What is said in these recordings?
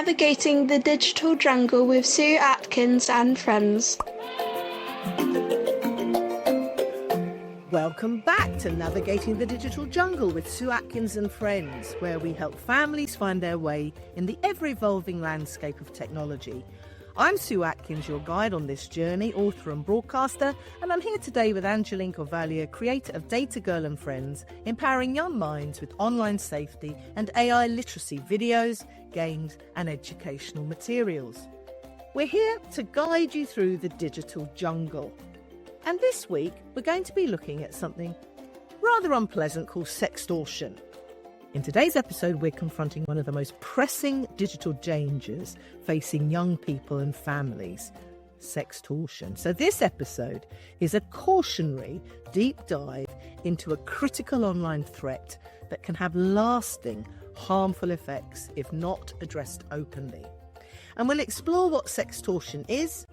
Navigating the Digital Jungle with Sue Atkins and friends. Welcome back to Navigating the Digital Jungle with Sue Atkins and friends, where we help families find their way in the ever-evolving landscape of technology. I'm Sue Atkins, your guide on this journey, author and broadcaster, and I'm here today with Angeline Corvaglia, creator of Data Girl and Friends, empowering young minds with online safety and AI literacy videos, games and educational materials. We're here to guide you through the digital jungle. And this week, we're going to be looking at something rather unpleasant called sextortion. In today's episode, we're confronting one of the most pressing digital dangers facing young people and families, sextortion. So this episode is a cautionary deep dive into a critical online threat that can have lasting, harmful effects if not addressed openly. And we'll explore what sextortion is,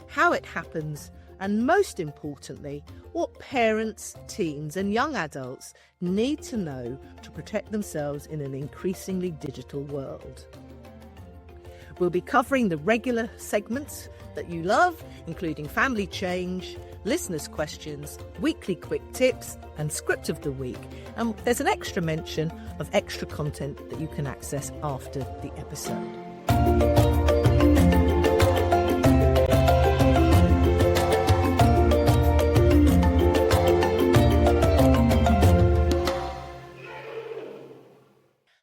how it happens, and most importantly, what parents, teens and young adults need to know to protect themselves in an increasingly digital world. We'll be covering the regular segments that you love, including Family Change, listeners' questions, weekly quick tips and script of the week. And there's an extra mention of extra content that you can access after the episode.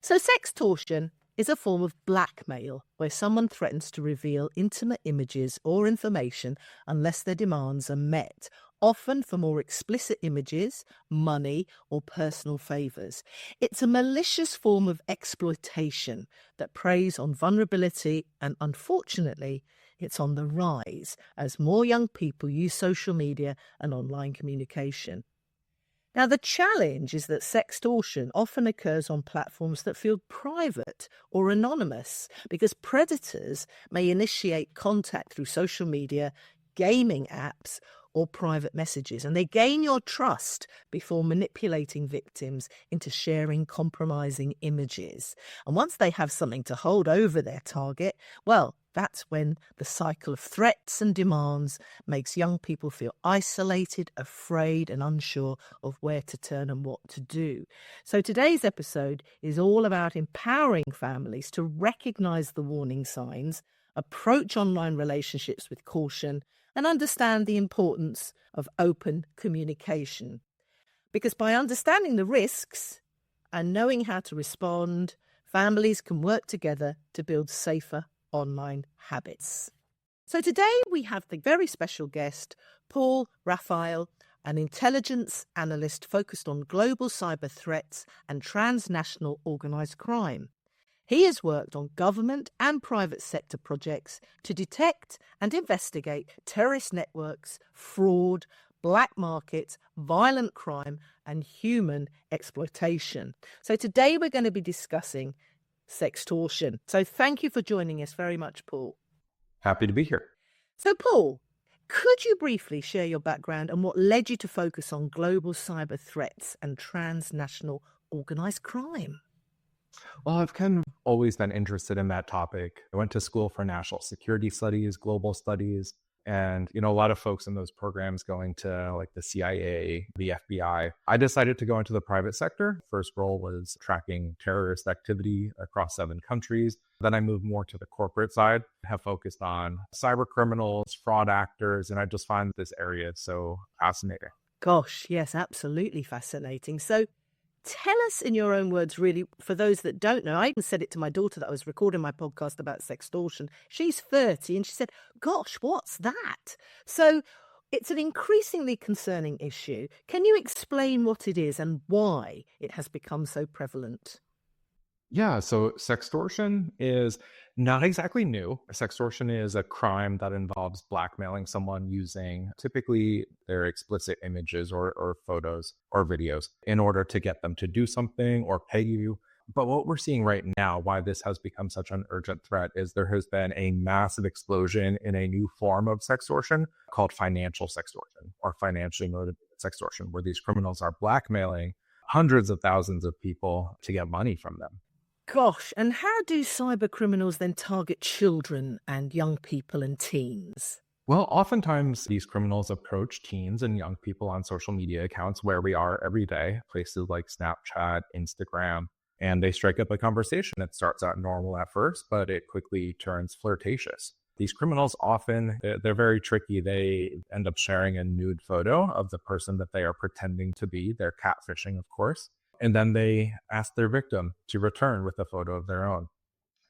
So sextortion is a form of blackmail where someone threatens to reveal intimate images or information unless their demands are met, often for more explicit images, money, or personal favours. It's a malicious form of exploitation that preys on vulnerability, and unfortunately, it's on the rise as more young people use social media and online communication. Now, the challenge is that sextortion often occurs on platforms that feel private or anonymous because predators may initiate contact through social media, gaming apps, or private messages, and they gain your trust before manipulating victims into sharing compromising images. And once they have something to hold over their target, well, that's when the cycle of threats and demands makes young people feel isolated, afraid, and unsure of where to turn and what to do. So today's episode is all about empowering families to recognise the warning signs, approach online relationships with caution, and understand the importance of open communication. Because by understanding the risks and knowing how to respond, families can work together to build safer online habits. So today we have the very special guest, Paul Raffile, an intelligence analyst focused on global cyber threats and transnational organised crime. He has worked on government and private sector projects to detect and investigate terrorist networks, fraud, black markets, violent crime, and human exploitation. So today we're going to be discussing sextortion. So thank you for joining us very much, Paul. Happy to be here. So Paul, could you briefly share your background and what led you to focus on global cyber threats and transnational organised crime? Well, I've kind of always been interested in that topic. I went to school for national security studies, global studies, and, a lot of folks in those programs going to like the CIA, the FBI. I decided to go into the private sector. First role was tracking terrorist activity across 7 countries. Then I moved more to the corporate side, have focused on cyber criminals, fraud actors, and I just find this area so fascinating. Gosh, yes, absolutely fascinating. So tell us in your own words, really, for those that don't know. I even said it to my daughter that I was recording my podcast about sextortion. She's 30 and she said, gosh, what's that? So it's an increasingly concerning issue. Can you explain what it is and why it has become so prevalent? Yeah, so sextortion is not exactly new. Sextortion is a crime that involves blackmailing someone using typically their explicit images or photos or videos in order to get them to do something or pay you. But what we're seeing right now, why this has become such an urgent threat, is there has been a massive explosion in a new form of sextortion called financial sextortion or financially motivated sextortion, where these criminals are blackmailing hundreds of thousands of people to get money from them. Gosh, and how do cyber criminals then target children and young people and teens? Well, oftentimes these criminals approach teens and young people on social media accounts where we are every day, places like Snapchat, Instagram, and they strike up a conversation. It starts out normal at first, but it quickly turns flirtatious. These criminals often, they're very tricky. They end up sharing a nude photo of the person that they are pretending to be. They're catfishing, of course. And then they ask their victim to return with a photo of their own.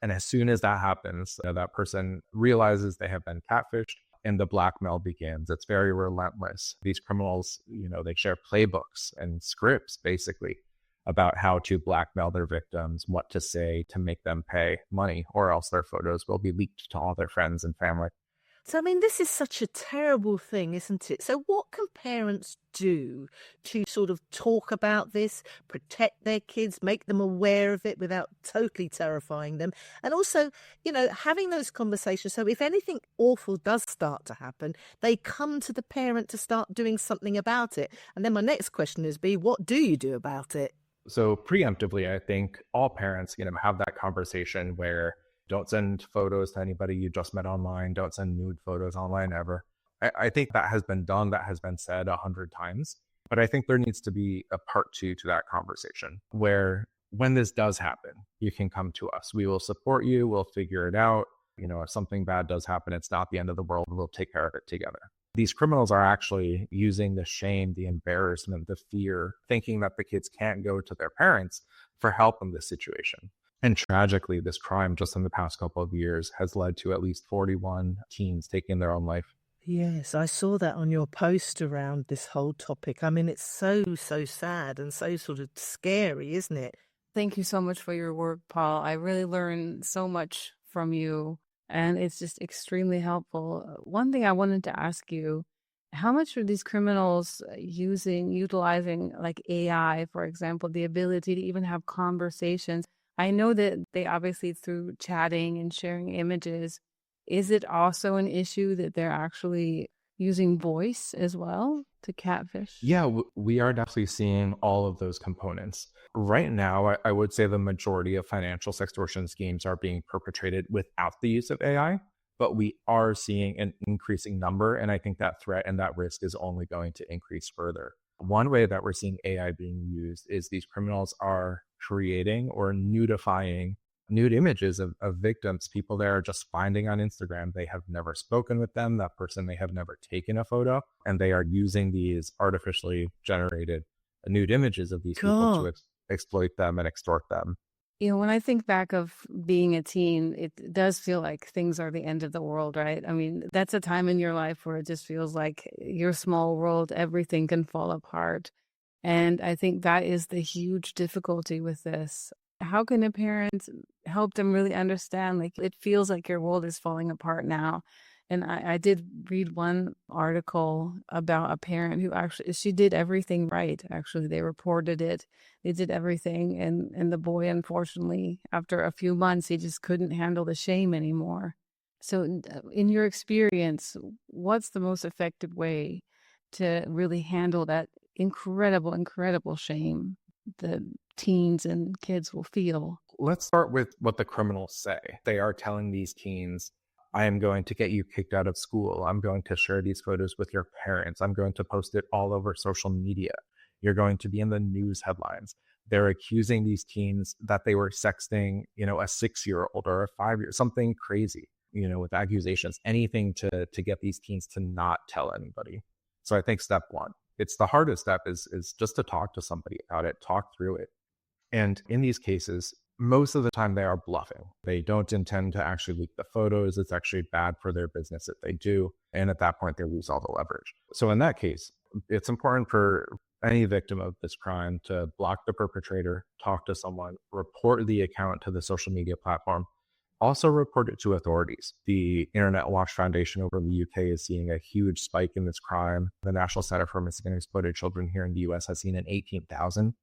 And as soon as that happens, that person realizes they have been catfished and the blackmail begins. It's very relentless. These criminals, they share playbooks and scripts basically about how to blackmail their victims, what to say to make them pay money, or else their photos will be leaked to all their friends and family. So, I mean, this is such a terrible thing, isn't it? So, what can parents do to sort of talk about this, protect their kids, make them aware of it without totally terrifying them? And also, having those conversations. So, if anything awful does start to happen, they come to the parent to start doing something about it. And then my next question is, what do you do about it? So preemptively, I think all parents, have that conversation where don't send photos to anybody you just met online. Don't send nude photos online ever. I think that has been done. That has been said 100 times. But I think there needs to be a part 2 to that conversation where when this does happen, you can come to us. We will support you. We'll figure it out. If something bad does happen, it's not the end of the world. We'll take care of it together. These criminals are actually using the shame, the embarrassment, the fear, thinking that the kids can't go to their parents for help in this situation. And tragically, this crime just in the past couple of years has led to at least 41 teens taking their own life. Yes, I saw that on your post around this whole topic. I mean, it's so, so sad and so sort of scary, isn't it? Thank you so much for your work, Paul. I really learned so much from you, and it's just extremely helpful. One thing I wanted to ask you, how much are these criminals utilizing like AI, for example, the ability to even have conversations? I know that they obviously through chatting and sharing images. Is it also an issue that they're actually using voice as well to catfish? Yeah, we are definitely seeing all of those components. Right now, I would say the majority of financial sextortion schemes are being perpetrated without the use of AI, but we are seeing an increasing number. And I think that threat and that risk is only going to increase further. One way that we're seeing AI being used is these criminals are creating or nudifying nude images of victims, people they are just finding on Instagram. They have never spoken with them. That person may have never taken a photo, and they are using these artificially generated nude images of these people to exploit them and extort them. When I think back of being a teen, it does feel like things are the end of the world, right? I mean, that's a time in your life where it just feels like your small world, everything can fall apart. And I think that is the huge difficulty with this. How can a parent help them really understand, like, it feels like your world is falling apart now? And I did read one article about a parent who she did everything right. Actually, they reported it. They did everything. And the boy, unfortunately, after a few months, he just couldn't handle the shame anymore. So in your experience, what's the most effective way to really handle that incredible, incredible shame that teens and kids will feel? Let's start with what the criminals say. They are telling these teens, I am going to get you kicked out of school. I'm going to share these photos with your parents. I'm going to post it all over social media. You're going to be in the news headlines. They're accusing these teens that they were sexting, a 6-year-old or a 5-year, something crazy, with accusations, anything to get these teens to not tell anybody. So I think step one, it's the hardest step is just to talk to somebody about it, talk through it. And in these cases, most of the time they are bluffing. They don't intend to actually leak the photos. It's actually bad for their business if they do. And at that point, they lose all the leverage. So in that case, it's important for any victim of this crime to block the perpetrator, talk to someone, report the account to the social media platform, also report it to authorities. The Internet Watch Foundation over in the UK is seeing a huge spike in this crime. The National Center for Missing and Exploited Children here in the US has seen an 18,000%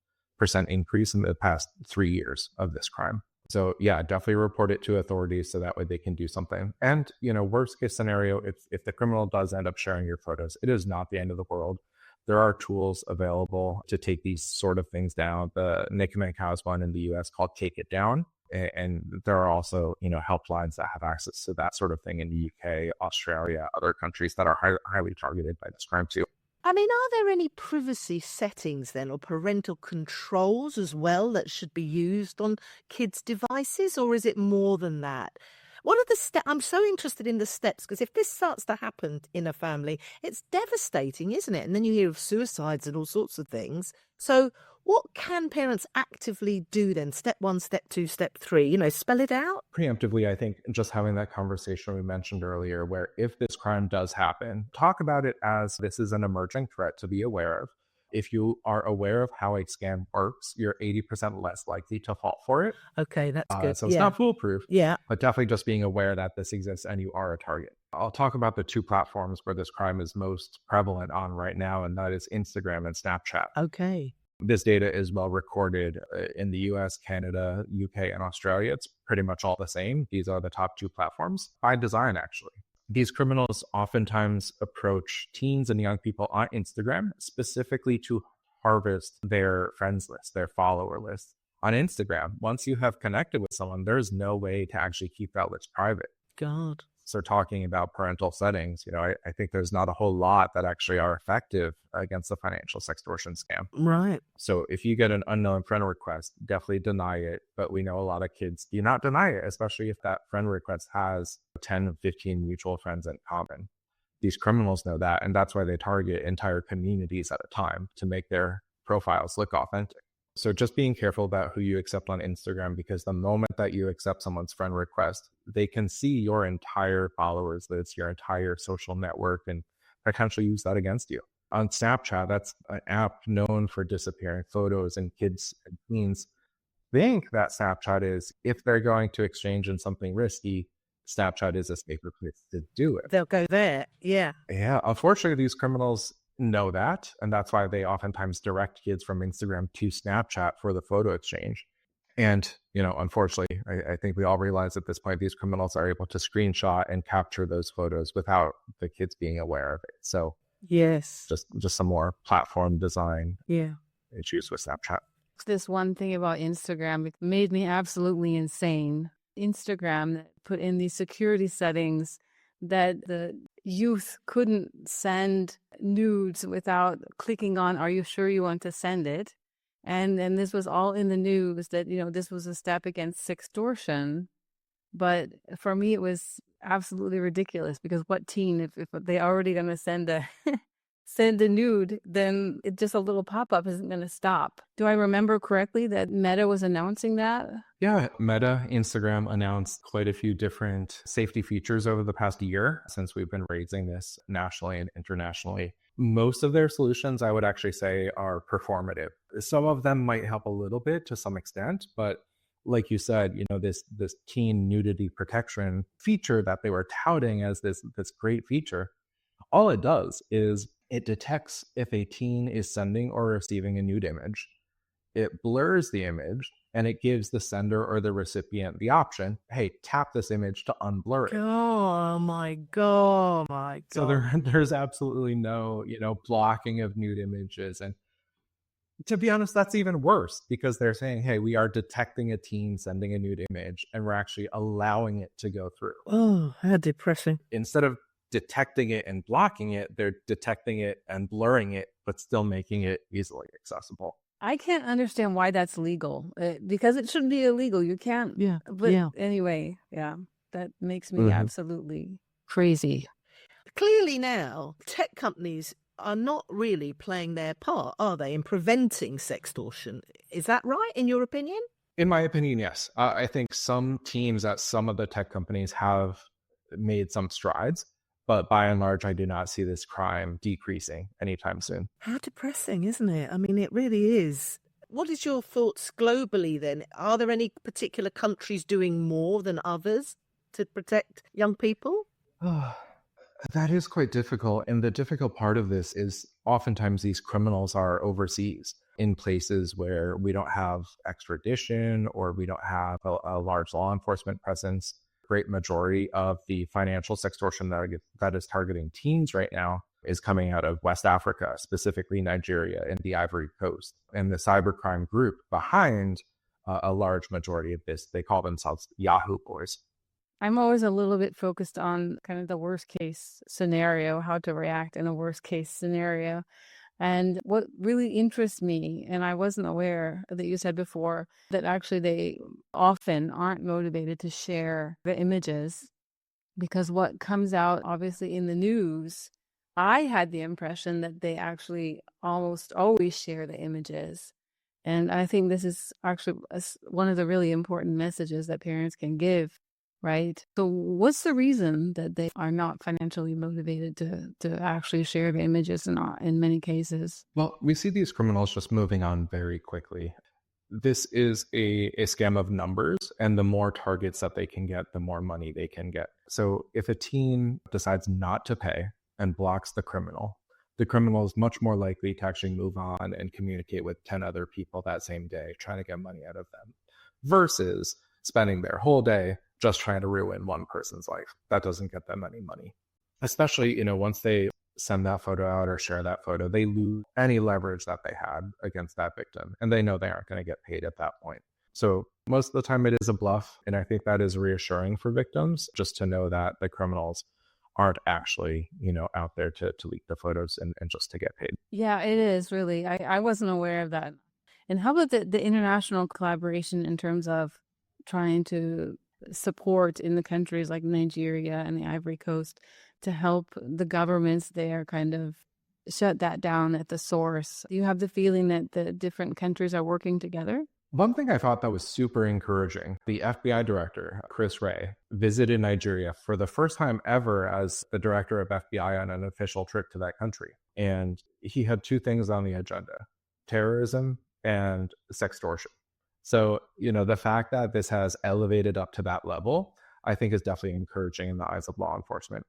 increase in the past 3 years of this crime. So yeah, definitely report it to authorities so that way they can do something. And, worst case scenario, if the criminal does end up sharing your photos, it is not the end of the world. There are tools available to take these sort of things down. The NCMEC has one in the US called Take It Down. And there are also, helplines that have access to that sort of thing in the UK, Australia, other countries that are highly targeted by this crime too. I mean, are there any privacy settings then or parental controls as well that should be used on kids' devices, or is it more than that? What are the steps? I'm so interested in the steps because if this starts to happen in a family, it's devastating, isn't it? And then you hear of suicides and all sorts of things. So what can parents actively do then? Step 1, step 2, step 3, spell it out? Preemptively, I think just having that conversation we mentioned earlier, where if this crime does happen, talk about it as this is an emerging threat to be aware of. If you are aware of how a scam works, you're 80% less likely to fall for it. Okay, that's good. So it's not foolproof, Yeah. but definitely just being aware that this exists and you are a target. I'll talk about the 2 platforms where this crime is most prevalent on right now, and that is Instagram and Snapchat. Okay. This data is well recorded in the US, Canada, UK, and Australia. It's pretty much all the same. These are the top 2 platforms by design, actually. These criminals oftentimes approach teens and young people on Instagram specifically to harvest their friends list, their follower list. On Instagram, once you have connected with someone, there's no way to actually keep that list private. God. So talking about parental settings, I think there's not a whole lot that actually are effective against the financial sextortion scam. Right. So if you get an unknown friend request, definitely deny it. But we know a lot of kids do not deny it, especially if that friend request has 10, 15 mutual friends in common. These criminals know that, and that's why they target entire communities at a time to make their profiles look authentic. So just being careful about who you accept on Instagram, because the moment that you accept someone's friend request, they can see your entire followers list, your entire social network, and potentially use that against you. On Snapchat, that's an app known for disappearing photos, and kids and teens think that Snapchat is, if they're going to exchange in something risky, Snapchat is a safer place to do it. They'll go there. Yeah. Yeah. Unfortunately, these criminals know that, and that's why they oftentimes direct kids from Instagram to Snapchat for the photo exchange. And, unfortunately, I think we all realize at this point, these criminals are able to screenshot and capture those photos without the kids being aware of it. So yes, just some more platform design issues with Snapchat. This one thing about Instagram, it made me absolutely insane. Instagram put in these security settings that the youth couldn't send nudes without clicking on, are you sure you want to send it? And this was all in the news that, this was a step against sextortion. But for me, it was absolutely ridiculous because what teen, if they already going to send a send a nude, then it just a little pop-up isn't going to stop. Do I remember correctly that Meta was announcing that? Yeah, Meta, Instagram announced quite a few different safety features over the past year since we've been raising this nationally and internationally. Most of their solutions, I would actually say, are performative. Some of them might help a little bit to some extent, but like you said, this teen nudity protection feature that they were touting as this great feature, all it does is it detects if a teen is sending or receiving a nude image. It blurs the image and it gives the sender or the recipient the option, hey, tap this image to unblur it. Oh my God. So there's absolutely no, blocking of nude images. And to be honest, that's even worse because they're saying, hey, we are detecting a teen sending a nude image and we're actually allowing it to go through. Oh, how depressing. Instead of detecting it and blocking it, they're detecting it and blurring it, but still making it easily accessible. I can't understand why that's legal because it shouldn't be illegal. You can't. Yeah. But anyway, that makes me absolutely crazy. Clearly now, tech companies are not really playing their part, are they, in preventing sextortion? Is that right, in your opinion? In my opinion, yes. I think some teams at some of the tech companies have made some strides, but by and large, I do not see this crime decreasing anytime soon. How depressing, isn't it? I mean, it really is. What is your thoughts globally then? Are there any particular countries doing more than others to protect young people? That is quite difficult. And the difficult part of this is oftentimes these criminals are overseas in places where we don't have extradition or we don't have a large law enforcement presence. Great majority of the financial sextortion that is targeting teens right now is coming out of West Africa, specifically Nigeria and the Ivory Coast. And the cybercrime group behind a large majority of this. They call themselves Yahoo boys. I'm always a little bit focused on kind of the worst case scenario, how to react in a worst case scenario. And what really interests me, and I wasn't aware that you said before, that actually they often aren't motivated to share the images, because what comes out obviously in the news, I had the impression that they actually almost always share the images. And I think this is actually one of the really important messages that parents can give, right? So what's the reason that they are not financially motivated to actually share the images in many cases? Well, we see these criminals just moving on very quickly. This is a scam of numbers, and the more targets that they can get, the more money they can get. So if a teen decides not to pay and blocks the criminal is much more likely to actually move on and communicate with 10 other people that same day, trying to get money out of them, versus spending their whole day just trying to ruin one person's life. That doesn't get them any money. Especially, once they send that photo out or share that photo, they lose any leverage that they had against that victim. And they know they aren't going to get paid at that point. So most of the time it is a bluff. And I think that is reassuring for victims, just to know that the criminals aren't actually, out there to leak the photos and just to get paid. Yeah, it is really. I wasn't aware of that. And how about the international collaboration in terms of trying to support in the countries like Nigeria and the Ivory Coast to help the governments there kind of shut that down at the source? Do you have the feeling that the different countries are working together? One thing I thought that was super encouraging, the FBI director, Chris Wray, visited Nigeria for the first time ever as the director of FBI on an official trip to that country. And he had two things on the agenda: terrorism and sextortion. So, the fact that this has elevated up to that level, I think is definitely encouraging in the eyes of law enforcement.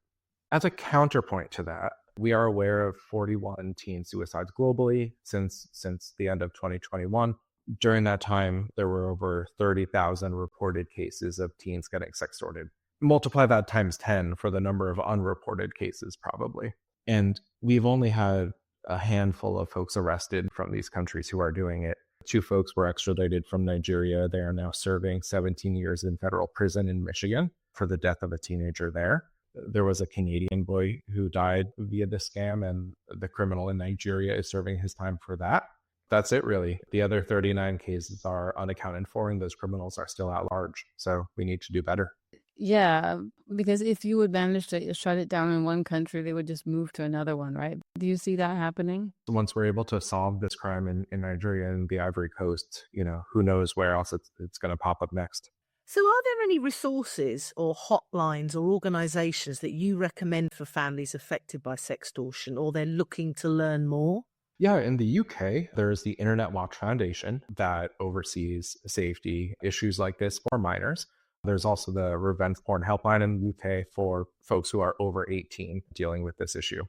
As a counterpoint to that, we are aware of 41 teen suicides globally since the end of 2021. During that time, there were over 30,000 reported cases of teens getting sextorted. Multiply that times 10 for the number of unreported cases, probably. And we've only had a handful of folks arrested from these countries who are doing it. 2 folks were extradited from Nigeria. They are now serving 17 years in federal prison in Michigan for the death of a teenager there. There was a Canadian boy who died via the scam, and the criminal in Nigeria is serving his time for that. That's it, really. The other 39 cases are unaccounted for, and those criminals are still at large. So we need to do better. Yeah, because if you would manage to shut it down in one country, they would just move to another one, right? Do you see that happening? Once we're able to solve this crime in Nigeria and the Ivory Coast, who knows where else it's going to pop up next. So are there any resources or hotlines or organisations that you recommend for families affected by sextortion, or they're looking to learn more? Yeah, in the UK, there's the Internet Watch Foundation that oversees safety issues like this for minors. There's also the Revenge Porn Helpline in the UK for folks who are over 18 dealing with this issue.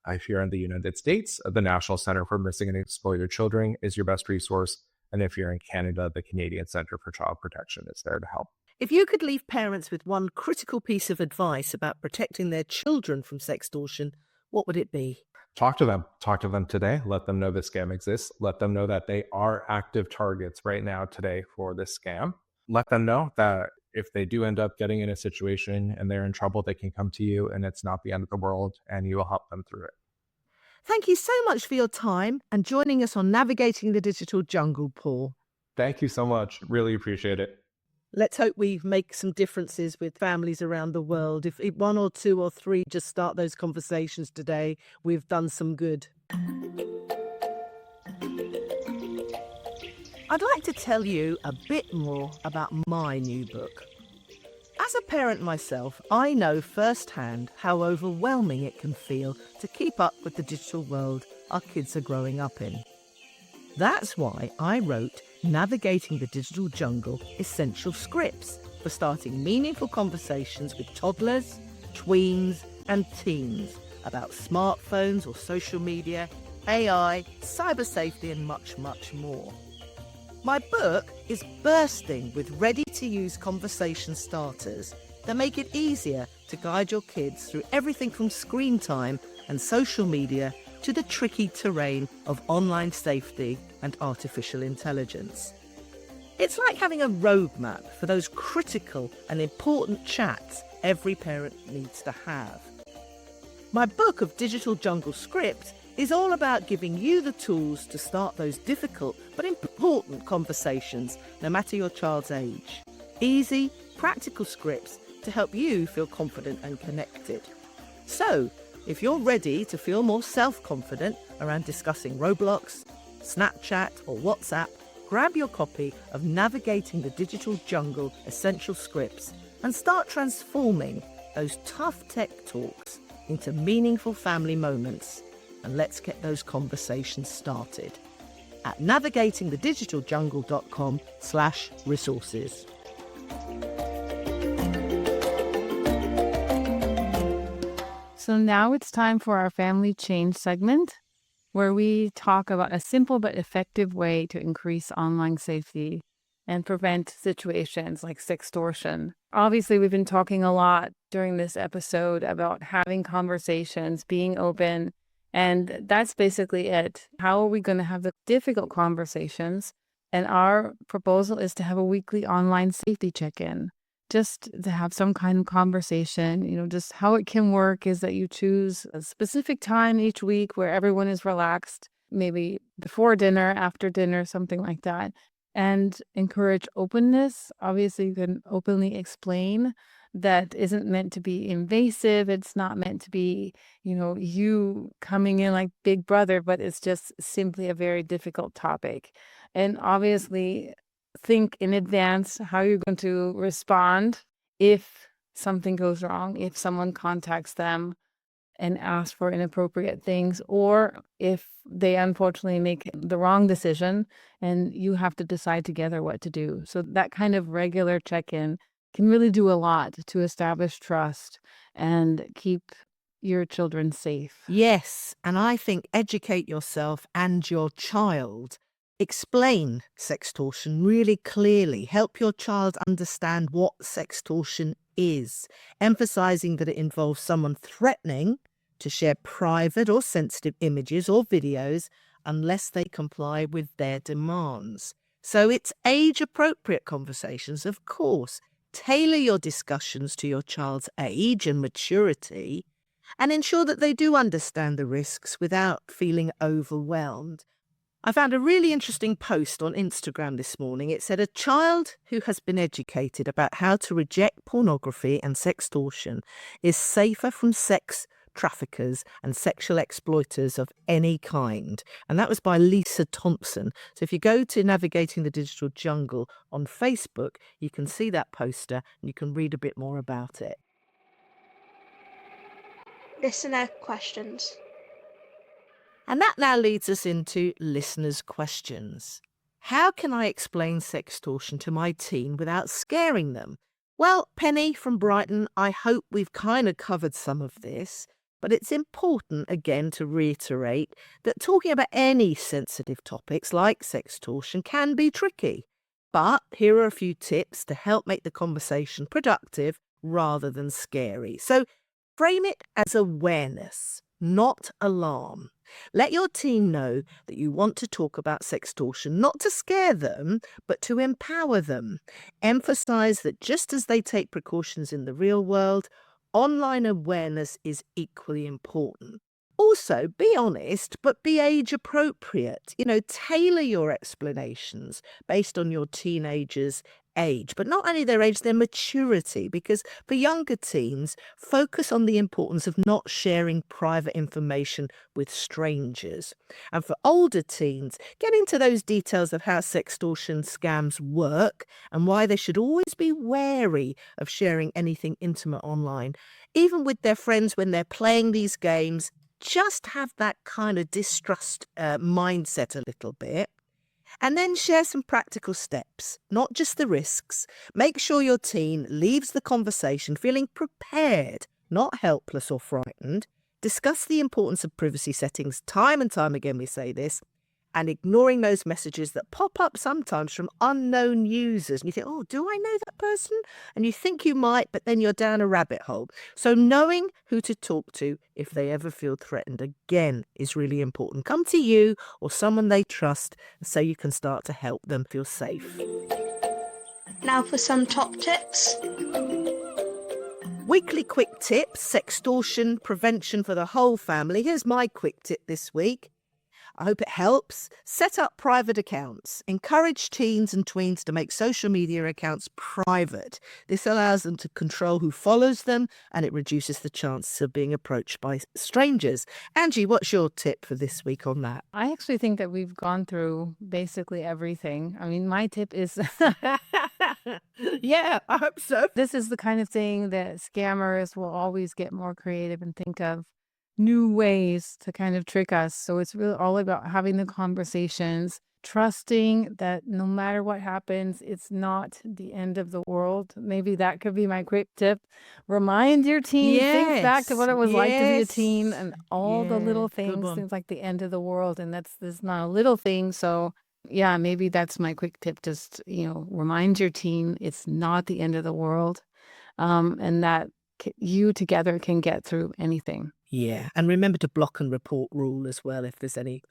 If you're in the United States, the National Center for Missing and Exploited Children is your best resource. And if you're in Canada, the Canadian Centre for Child Protection is there to help. If you could leave parents with one critical piece of advice about protecting their children from sextortion, what would it be? Talk to them. Talk to them today. Let them know this scam exists. Let them know that they are active targets right now today for this scam. Let them know that if they do end up getting in a situation and they're in trouble, they can come to you and it's not the end of the world, and you will help them through it. Thank you so much for your time and joining us on Navigating the Digital Jungle, Paul. Thank you so much. Really appreciate it. Let's hope we make some differences with families around the world. If 1 or 2 or 3 just start those conversations today, we've done some good. I'd like to tell you a bit more about my new book. As a parent myself, I know firsthand how overwhelming it can feel to keep up with the digital world our kids are growing up in. That's why I wrote Navigating the Digital Jungle Essential Scripts for starting meaningful conversations with toddlers, tweens and teens about smartphones or social media, AI, cyber safety and much, much more. My book is bursting with ready-to-use conversation starters that make it easier to guide your kids through everything from screen time and social media to the tricky terrain of online safety and artificial intelligence. It's like having a roadmap for those critical and important chats every parent needs to have. My book of Digital Jungle Script is all about giving you the tools to start those difficult but important conversations, no matter your child's age. Easy, practical scripts to help you feel confident and connected. So, if you're ready to feel more self-confident around discussing Roblox, Snapchat or WhatsApp, grab your copy of Navigating the Digital Jungle Essential Scripts and start transforming those tough tech talks into meaningful family moments. And let's get those conversations started at navigatingthedigitaljungle.com/resources. So now it's time for our family change segment, where we talk about a simple but effective way to increase online safety and prevent situations like sextortion. Obviously, we've been talking a lot during this episode about having conversations, being open, and that's basically it. How are we going to have the difficult conversations? And our proposal is to have a weekly online safety check-in, just to have some kind of conversation. Just how it can work is that you choose a specific time each week where everyone is relaxed, maybe before dinner, after dinner, something like that, and encourage openness. Obviously, you can openly explain that isn't meant to be invasive. It's not meant to be, you coming in like Big Brother, but it's just simply a very difficult topic. And obviously, think in advance how you're going to respond if something goes wrong, if someone contacts them and asks for inappropriate things, or if they unfortunately make the wrong decision and you have to decide together what to do. So that kind of regular check-in can really do a lot to establish trust and keep your children safe. Yes, and I think educate yourself and your child. Explain sextortion really clearly. Help your child understand what sextortion is, emphasizing that it involves someone threatening to share private or sensitive images or videos unless they comply with their demands. So it's age-appropriate conversations, of course. Tailor your discussions to your child's age and maturity and ensure that they do understand the risks without feeling overwhelmed. I found a really interesting post on Instagram this morning. It said a child who has been educated about how to reject pornography and sextortion is safer from sex traffickers and sexual exploiters of any kind. And that was by Lisa Thompson. So if you go to Navigating the Digital Jungle on Facebook, you can see that poster and you can read a bit more about it. Listener questions. And that now leads us into listeners' questions. How can I explain sextortion to my teen without scaring them? Well, Penny from Brighton, I hope we've kind of covered some of this, but it's important again to reiterate that talking about any sensitive topics like sextortion can be tricky. But here are a few tips to help make the conversation productive rather than scary. So frame it as awareness, not alarm. Let your teen know that you want to talk about sextortion, not to scare them, but to empower them. Emphasize that just as they take precautions in the real world, online awareness is equally important. Also, be honest, but be age appropriate. Tailor your explanations based on your teenager's age, but not only their age, their maturity, because for younger teens, focus on the importance of not sharing private information with strangers. And for older teens, get into those details of how sextortion scams work and why they should always be wary of sharing anything intimate online. Even with their friends when they're playing these games, just have that kind of distrust mindset a little bit. And then share some practical steps, not just the risks. Make sure your teen leaves the conversation feeling prepared, not helpless or frightened. Discuss the importance of privacy settings. Time and time again we say this. And ignoring those messages that pop up sometimes from unknown users. And you think, oh, do I know that person? And you think you might, but then you're down a rabbit hole. So knowing who to talk to if they ever feel threatened, again, is really important. Come to you or someone they trust so you can start to help them feel safe. Now for some top tips. Weekly quick tips, sextortion prevention for the whole family. Here's my quick tip this week. I hope it helps. Set up private accounts. Encourage teens and tweens to make social media accounts private. This allows them to control who follows them, and it reduces the chance of being approached by strangers. Angie, what's your tip for this week on that? I actually think that we've gone through basically everything. I mean, my tip is Yeah, I hope so. this is the kind of thing that scammers will always get more creative and think of new ways to kind of trick us. So it's really all about having the conversations, trusting that no matter what happens, it's not the end of the world. Maybe that could be my quick tip. Remind your teen, think back to what it was like to be a teen and all the little things, seems like the end of the world. And that's not a little thing. So yeah, maybe that's my quick tip. Just, remind your teen it's not the end of the world, and that you together can get through anything. Yeah, and remember to block and report rule as well if there's any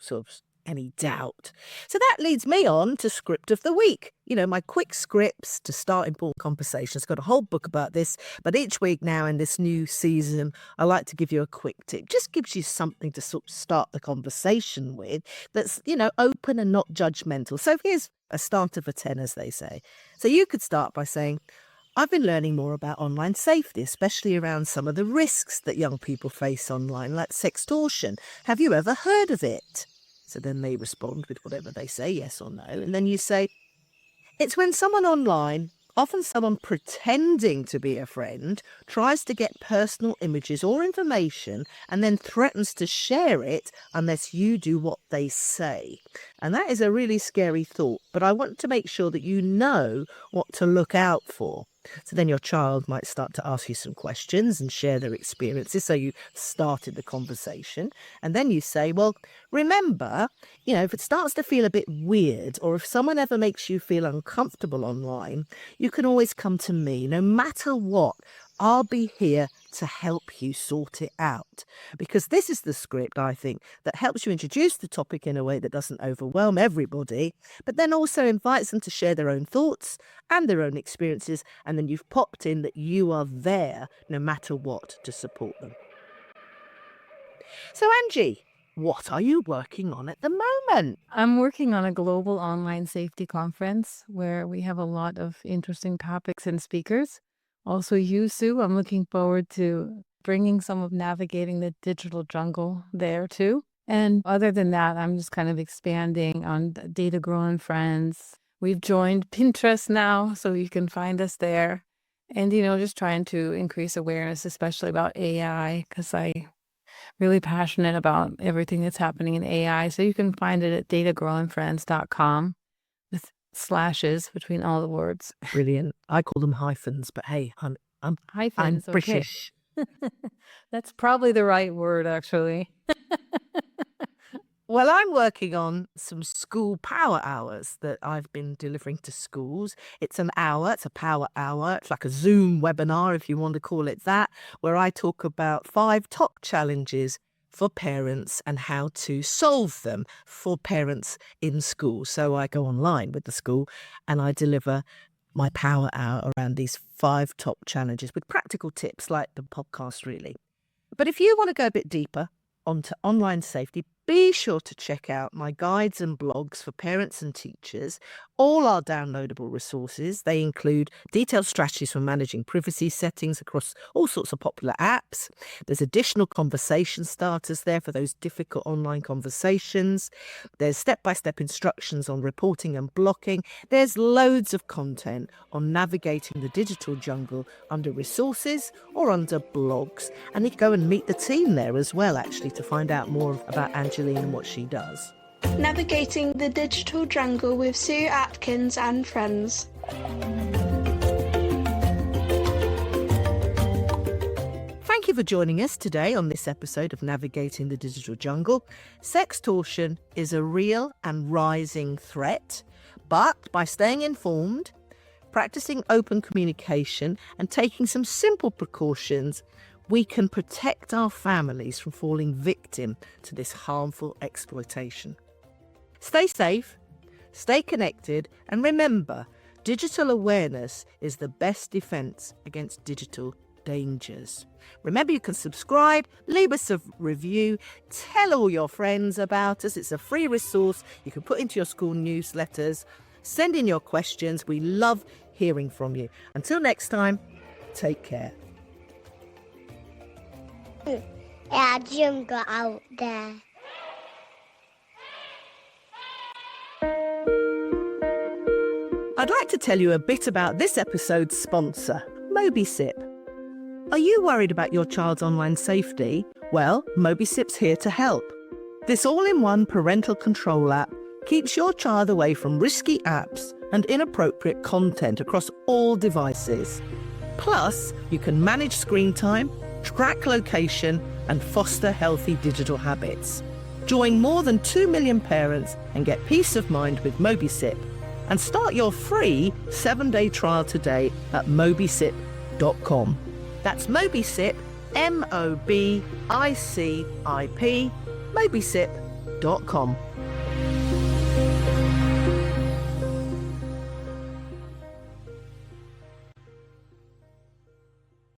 doubt. So that leads me on to script of the week. My quick scripts to start important conversations. Got a whole book about this, but each week now in this new season, I like to give you a quick tip. Just gives you something to sort of start the conversation with that's, open and not judgmental. So here's a starter for 10, as they say. So you could start by saying, I've been learning more about online safety, especially around some of the risks that young people face online, like sextortion. Have you ever heard of it? So then they respond with whatever they say, yes or no. And then you say, it's when someone online, often someone pretending to be a friend, tries to get personal images or information and then threatens to share it unless you do what they say. And that is a really scary thought, but I want to make sure that you know what to look out for. So then your child might start to ask you some questions and share their experiences. So you started the conversation. And then you say, well, remember, if it starts to feel a bit weird or if someone ever makes you feel uncomfortable online, you can always come to me. No matter what, I'll be here to help you sort it out. Because this is the script, I think, that helps you introduce the topic in a way that doesn't overwhelm everybody, but then also invites them to share their own thoughts and their own experiences. And then you've popped in that you are there no matter what to support them. So Angie, what are you working on at the moment? I'm working on a global online safety conference where we have a lot of interesting topics and speakers. Also you, Sue, I'm looking forward to bringing some of navigating the digital jungle there too. And other than that, I'm just kind of expanding on Data Grow and Friends. We've joined Pinterest now, so you can find us there. And, just trying to increase awareness, especially about AI, because I'm really passionate about everything that's happening in AI. So you can find it at datagrowandfriends.com with slashes between all the words. Brilliant. I call them hyphens, but hey, I'm Hyphens, okay. British. That's probably the right word, actually. Well, I'm working on some school power hours that I've been delivering to schools. It's an hour, it's a power hour. It's like a Zoom webinar, if you want to call it that, where I talk about 5 top challenges for parents and how to solve them for parents in school. So I go online with the school and I deliver my power hour around these 5 top challenges with practical tips like the podcast really. But if you want to go a bit deeper onto online safety, be sure to check out my guides and blogs for parents and teachers. All our downloadable resources. They include detailed strategies for managing privacy settings across all sorts of popular apps. There's additional conversation starters there for those difficult online conversations. There's step-by-step instructions on reporting and blocking. There's loads of content on navigating the digital jungle under resources or under blogs. And you can go and meet the team there as well, actually, to find out more about Angeline and what she does. Navigating the Digital Jungle with Sue Atkins and friends. Thank you for joining us today on this episode of Navigating the Digital Jungle. Sextortion is a real and rising threat, but by staying informed, practicing open communication and taking some simple precautions, we can protect our families from falling victim to this harmful exploitation. Stay safe, stay connected, and remember, Digital awareness is the best defense against digital dangers. Remember, you can subscribe, leave us a review, tell all your friends about us. It's a free resource you can put into your school newsletters. Send in your questions. We love hearing from you. Until next time, take care. Our jungle out there. I'd like to tell you a bit about this episode's sponsor, Mobicip. Are you worried about your child's online safety? Well, Mobicip's here to help. This all-in-one parental control app keeps your child away from risky apps and inappropriate content across all devices. Plus, you can manage screen time, track location, and foster healthy digital habits. Join more than 2 million parents and get peace of mind with Mobicip. And start your free 7-day trial today at Mobicip.com. That's Mobicip, Mobicip, Mobicip.com.